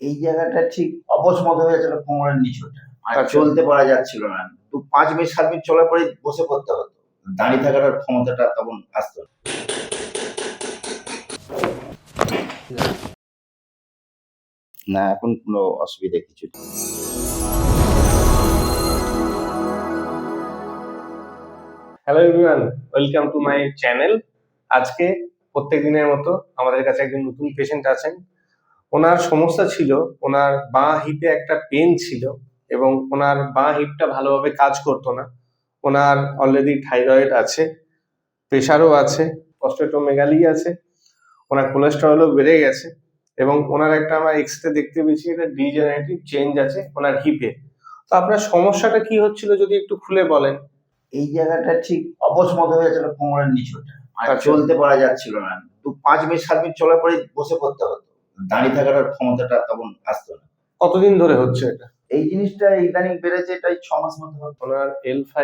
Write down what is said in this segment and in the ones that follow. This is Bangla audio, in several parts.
এই জায়গাটা ঠিক অবসমত হয়ে যাচ্ছিল কোমরের নিচুটা, আর আচ্ছা। চলতে পারা যাচ্ছিল না। তো 5 মিনিট 7 মিনিট চলার পরে বসে পড়তে হতো। দাঁড়িয়ে থাকার আর ক্ষমতাটা তখন আসতো না। না, এখন কোনো অসুবিধা কিছু নেই। Hello everyone, welcome to my channel. আজকে প্রত্যেক দিনের মতো আমাদের কাছে একজন নতুন পেশেন্ট আছেন। ওনার সমস্যা ছিল, ওনার বাঁ হিপে একটা পেন ছিল এবং ওনার বাঁ হিপটা ভালোভাবে কাজ করতো না। ওনার অলরেডি থাইরয়েড আছে, প্রেশারও আছে, অস্টেটোমেগালি আছে, ওনার কোলেস্টেরলও বেড়ে গেছে এবং ওনার একটা আমরা এক্সরে দেখতে পেয়েছি এটা ডিজেনারেটিভ চেঞ্জ আছে ওনার হিপে। তো আপনার সমস্যাটা কি হচ্ছিল যদি একটু খুলে বলেন। এই জায়গাটা ঠিক অবসমত হয়ে যাচ্ছিল কোমরের নিচুটা, আর আচ্ছা। চলতে পারা যাচ্ছিল না। তো 5 মিনিট 7 মিনিট চলার পরে বসে পড়তে হতো। দাঁড়িয়ে থাকার আর ক্ষমতাটা তখন আসতো না। কতদিন ধরে হচ্ছে এটা? এই জিনিসটা ইদানিং বেড়েছে, এটাই 6 মাস মতো হবে। ওনার L5,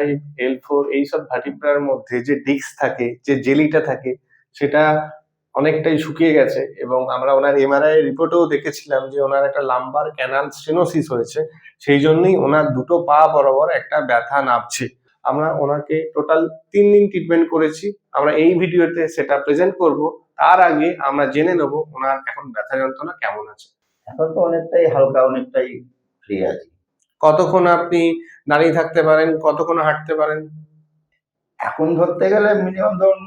L4 এইসব ভার্টিব্রার মধ্যে যে ডিস্ক থাকে, যে জেলিটা থাকে, সেটা অনেকটাই শুকিয়ে গেছে এবং আমরা ওনার এমআরআই রিপোর্টেও দেখেছিলাম যে ওনার একটা লাম্বার ক্যানাল স্টেনোসিস হয়েছে। সেই জন্যই ওনার দুটো পা বরাবর একটা ব্যথা নামছে। আমরা ওনাকে টোটাল 3 দিন ট্রিটমেন্ট করেছি। আমরা এই ভিডিওতে সেটা প্রেজেন্ট করব। তার আগে আমরা জেনে নেব ওনার এখন ব্যথা যন্ত্রণা কেমন আছে। এখন তো অনেকটাই হালকা, অনেকটাই ফ্রি আছি। কতক্ষণ আপনি দাঁড়িয়ে থাকতে পারেন, কতক্ষণ হাঁটতে পারেন? এখন ধরতে গেলে মিনিমাম ধরুন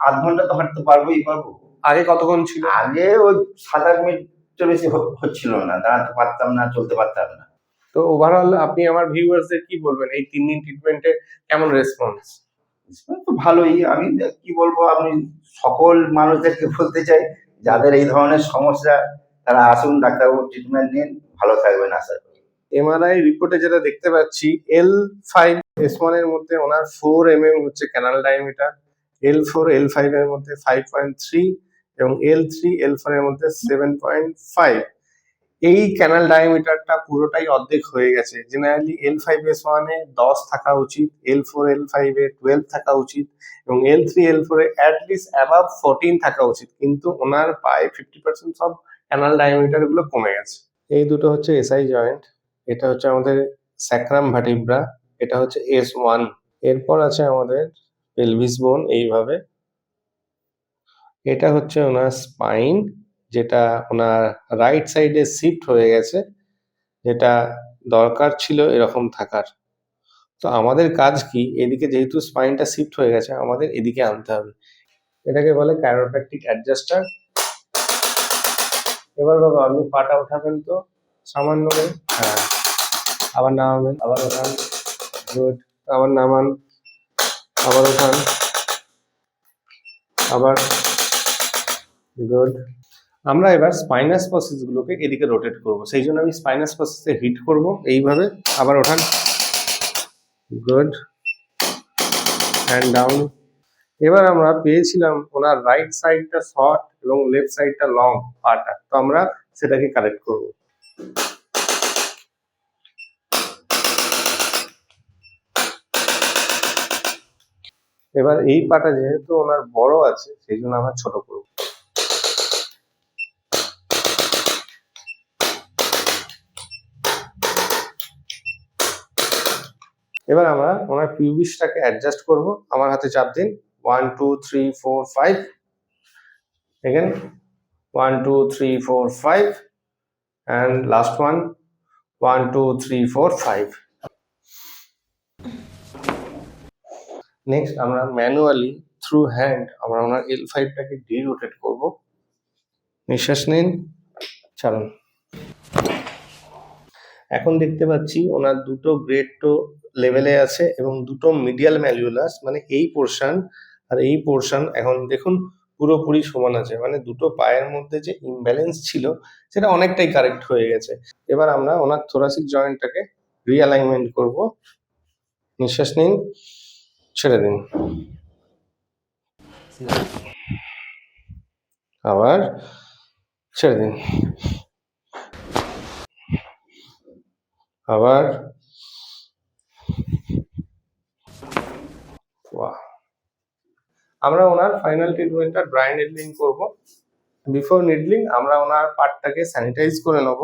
8 ঘন্টা তো হাঁটতে পারবোই পারবো। আগে কতক্ষণ ছিল? আগে ওই 7-8 মিনিটের বেশি হচ্ছিল না, দাঁড়াতে পারতাম না, চলতে পারতাম না। তো ওভারঅল আপনি আমার ভিউয়ার্সদের কি বলবেন এই 3 দিন ট্রিটমেন্টে কেমন রেসপন্স? তো ভালোই। আমি কি বলবো, আমি সকল মানুষদেরকে বলতে চাই, যাদের এই ধরনের সমস্যা তারা আসুন, ডাক্তারবাবুর ট্রিটমেন্ট নিন, ভালো থাকবেন আশা করি। এমআরআই রিপোর্টে যেটা দেখতে পাচ্ছি L5S1 এর মধ্যে ওনার 4 mm হচ্ছে ক্যানাল ডায়ামিটার, L4 L5 এর মধ্যে 5.3 এবং L3 L4 এর মধ্যে 7.5। এই ক্যানাল ডায়ামিটারটা পুরোটাই অর্ধেক হয়ে গেছে। জেনারেলি L5S1 এ 10 থাকা উচিত, L4 L5 এ 12 থাকা উচিত এবং L3 L4 এ অ্যাটলিস্ট অ্যাবাভ 14 থাকা উচিত, কিন্তু ওনার প্রায় 50% সব ক্যানাল ডায়ামিটার গুলো কমে গেছে। এই দুটো হচ্ছে এসআই জয়েন্ট, এটা হচ্ছে আমাদের স্যাক্রাম ভার্টিব্রা, এটা হচ্ছে S1। এরপর আছে আমাদের পেলভিস বোন এইভাবে। এটা হচ্ছে ওনার স্পাইন, যেটা ওনার রাইট সাইডে শিফট হয়ে গেছে, যেটা দরকার ছিল এরকম থাকার। তো আমাদের কাজ কি, এদিকে যেহেতু স্পাইনটা শিফট হয়ে গেছে আমাদের এদিকে আনতে হবে। এটাকে বলে ক্যারোপ্র্যাকটিক অ্যাডজাস্টার। এবার বাবা আপনি পাটা উঠাবেন তো সামান্য করে, হ্যাঁ, আবার নামাবেন, আবার ওঠান, গুড, আবার নামান, আবার ওঠান, আবার গুড। আমরা এবার স্পাইনাস প্রসেস গুলোকে এদিকে রোটেট করব, সেই জন্য আমি স্পাইনাস প্রসেসে হিট করব এইভাবে, আবার ওঠান, গুড, হ্যান্ড ডাউন। এবার আমরা পেয়েছিলাম ওনার রাইট সাইডটা শর্ট এবং লেফট সাইডটা লং পাটা, তো আমরা সেটাকে কারেক্ট করব। এবার এই পাটা যেহেতু ওনার বড় আছে সেই জন্য আমরা ছোট করব। এবার আমরা ওনার পিউবিসটাকে অ্যাডজাস্ট করব। আমার হাতে চাপ দিন, 1 2 3 4 5, again 1 2 3 4 5 and last one 1 2 3 4 5। Next আমরা ম্যানুয়ালি থ্রু হ্যান্ড আমরা ওনার L5টাকে ডিরোটেট করব। নিঃশ্বাস নিন, ছাড়ুন। এখন দেখতে পাচ্ছি ওনার দুটো গ্রেড টো লেভেলে আছে এবং দুটো মিডিয়াল ম্যালিউলাস, মানে এই পোর্শন আর এই পোর্শন এখন দেখুন পুরোপুরি সমান আছে, মানে দুটো পায়ের মধ্যে যে ইমব্যালেন্স ছিল সেটা অনেকটাই কারেক্ট হয়ে গেছে। এবার আমরা ওনার থোরাসিক জয়েন্টটাকে রিঅ্যালাইনমেন্ট করব। নিঃশ্বাস নিন, ছেড়ে দিন, আবার ছেড়ে দিন, আবার, বাহ। আমরা ওনার ফাইনাল ট্রিটমেন্টটা ড্রাই নেডলিং করব। বিফোর নিডলিং আমরা ওনার পার্টটাকে স্যানিটাইজ করে নেব।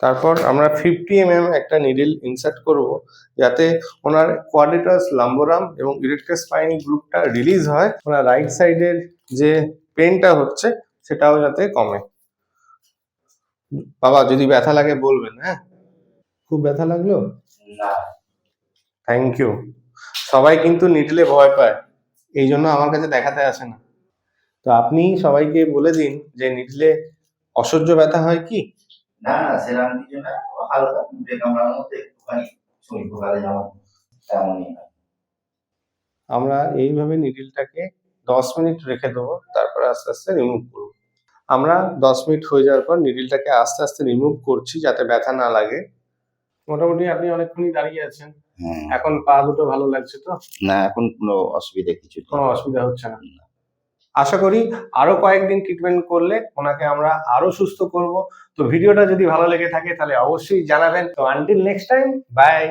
তারপর আমরা 50 mm একটা নিডল ইনসার্ট করব, যাতে ওনার কোয়াড্রিটাস লাম্বোরাম এবং ইরেক্টাস স্পাইনি গ্রুপটা রিলিজ হয়, ওনার রাইট সাইডের যে পেনটা হচ্ছে সেটাও যাতে কমে। বাবা যদি ব্যথা লাগে বলবেন, হ্যাঁ? খুব ব্যথা লাগলো? না, থ্যাংক ইউ। সবাই কিন্তু নিডলে ভয় পায়, এই জন্য আমার কাছে দেখাতে আসে না। তো আপনি সবাইকে বলে দিন যে নিডলে অসহ্য ব্যথা হয় কি? না, না, সেরকম কিছু না, হালকা ব্রেক কামড়ানোর মধ্যে একটুখানি সুই ঢোকালে যেমন তেমনই হয়। আমরা এইভাবে নিডলটাকে 10 মিনিট রেখে দেবো, তারপর আস্তে আস্তে রিমুভ করবো। আমরা 10 মিনিট হয়ে যাওয়ার পর নিডলটাকে আস্তে আস্তে রিমুভ করছি যাতে ব্যথা না লাগে। মোটামুটি আপনি অনেকক্ষণই দাঁড়িয়ে আছেন, হ্যাঁ, এখন পা দুটো ভালো লাগছে তো? না, এখন কোনো অসুবিধা কিছু নেই। কোনো অসুবিধা হচ্ছে না। আশা করি আরো কয়েকদিন ট্রিটমেন্ট করলে ওনাকে আমরা আরো সুস্থ করব। তো ভিডিওটা যদি ভালো লেগে থাকে তাহলে অবশ্যই জানাবেন। তো আনটিল নেক্সট টাইম, বাই।